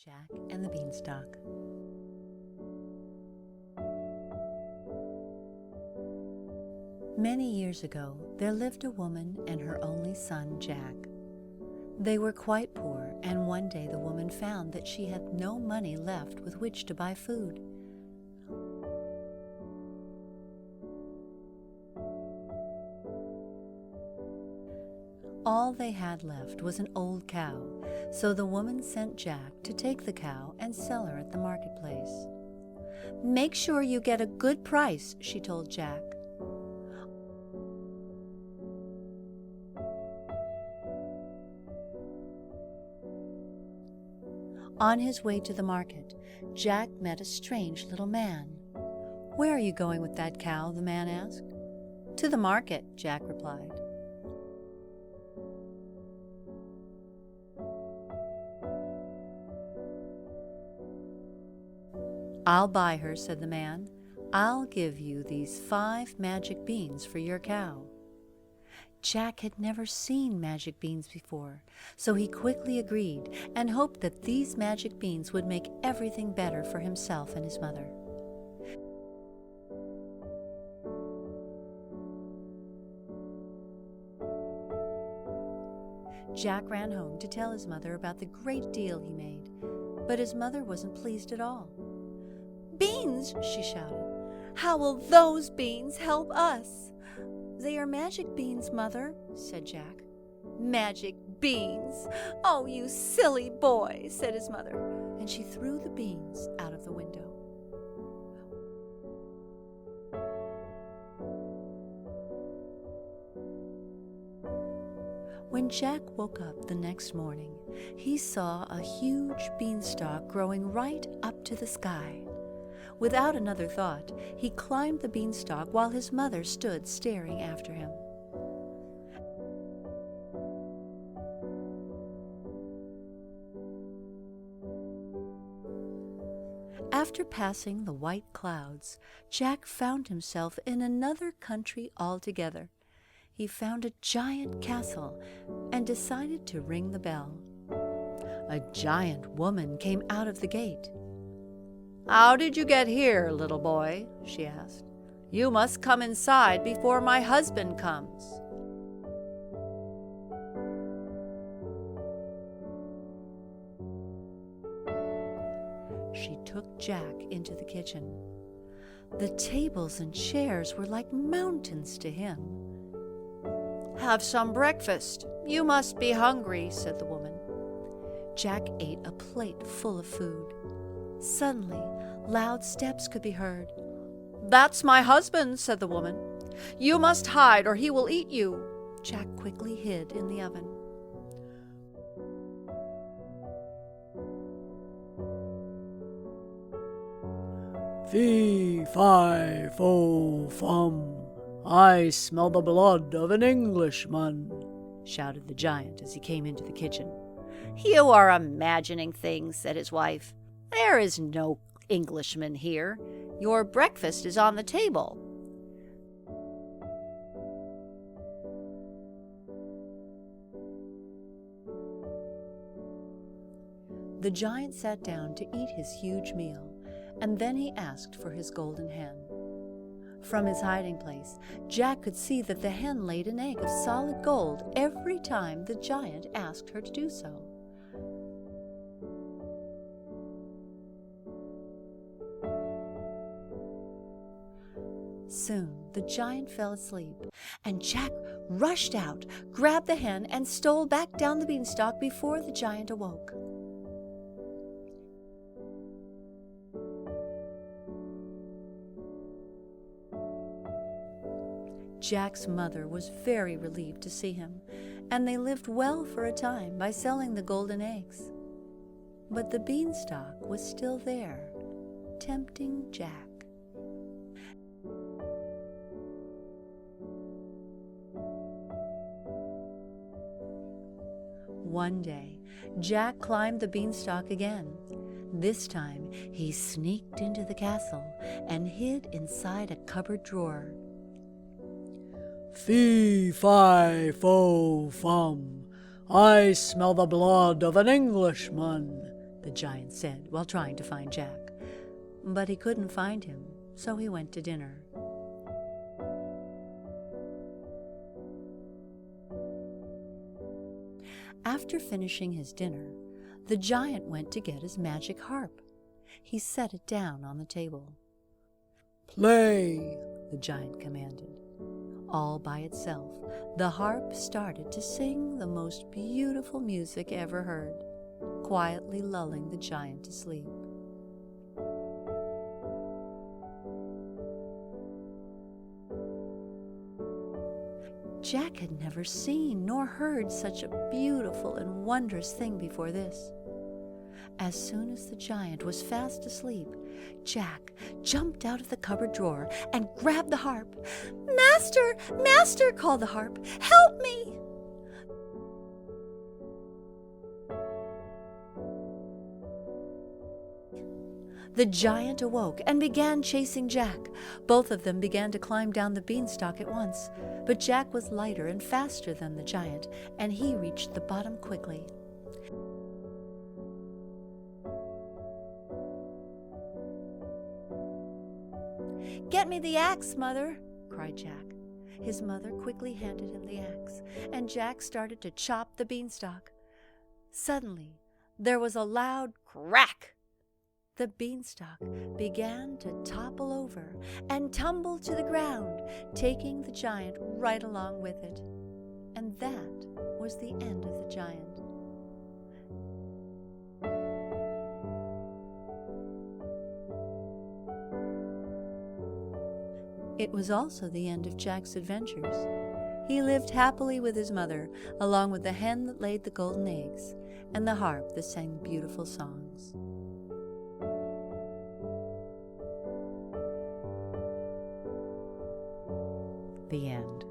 Jack and the Beanstalk. Many years ago, there lived a woman and her only son, Jack. They were quite poor, and one day the woman found that she had no money left with which to buy food. All they had left was an old cow, so the woman sent Jack to take the cow and sell her at the marketplace. "Make sure you get a good price," she told Jack. On his way to the market, Jack met a strange little man. "Where are you going with that cow?" the man asked. "To the market," Jack replied. "I'll buy her," said the man. "I'll give you these 5 magic beans for your cow." Jack had never seen magic beans before, so he quickly agreed and hoped that these magic beans would make everything better for himself and his mother. Jack ran home to tell his mother about the great deal he made, but his mother wasn't pleased at all. "Beans!" she shouted. "How will those beans help us?" "They are magic beans, Mother," said Jack. "Magic beans! Oh, you silly boy," said his mother, and she threw the beans out of the window. When Jack woke up the next morning, he saw a huge beanstalk growing right up to the sky. Without another thought, he climbed the beanstalk while his mother stood staring after him. After passing the white clouds, Jack found himself in another country altogether. He found a giant castle and decided to ring the bell. A giant woman came out of the gate. "How did you get here, little boy?" she asked. "You must come inside before my husband comes." She took Jack into the kitchen. The tables and chairs were like mountains to him. "Have some breakfast. You must be hungry," said the woman. Jack ate a plate full of food. Suddenly, loud steps could be heard. "That's my husband," said the woman. "You must hide or he will eat you." Jack quickly hid in the oven. "Fee, fi, fo, fum, I smell the blood of an Englishman," shouted the giant as he came into the kitchen. "You are imagining things," said his wife. "There is no Englishman here. Your breakfast is on the table." The giant sat down to eat his huge meal, and then he asked for his golden hen. From his hiding place, Jack could see that the hen laid an egg of solid gold every time the giant asked her to do so. Soon the giant fell asleep, and Jack rushed out, grabbed the hen, and stole back down the beanstalk before the giant awoke. Jack's mother was very relieved to see him, and they lived well for a time by selling the golden eggs. But the beanstalk was still there, tempting Jack. One day, Jack climbed the beanstalk again. This time, he sneaked into the castle and hid inside a cupboard drawer. "Fee, fi, fo, fum, I smell the blood of an Englishman," the giant said while trying to find Jack. But he couldn't find him, so he went to dinner. After finishing his dinner, the giant went to get his magic harp. He set it down on the table. "Play," the giant commanded. All by itself, the harp started to sing the most beautiful music ever heard, quietly lulling the giant to sleep. Jack had never seen nor heard such a beautiful and wondrous thing before this. As soon as the giant was fast asleep, Jack jumped out of the cupboard drawer and grabbed the harp. "Master! Master!" called the harp. "Help me!" The giant awoke and began chasing Jack. Both of them began to climb down the beanstalk at once, but Jack was lighter and faster than the giant, and he reached the bottom quickly. "Get me the axe, Mother!" cried Jack. His mother quickly handed him the axe, and Jack started to chop the beanstalk. Suddenly, there was a loud crack. The beanstalk began to topple over and tumble to the ground, taking the giant right along with it. And that was the end of the giant. It was also the end of Jack's adventures. He lived happily with his mother, along with the hen that laid the golden eggs and the harp that sang beautiful songs. The end.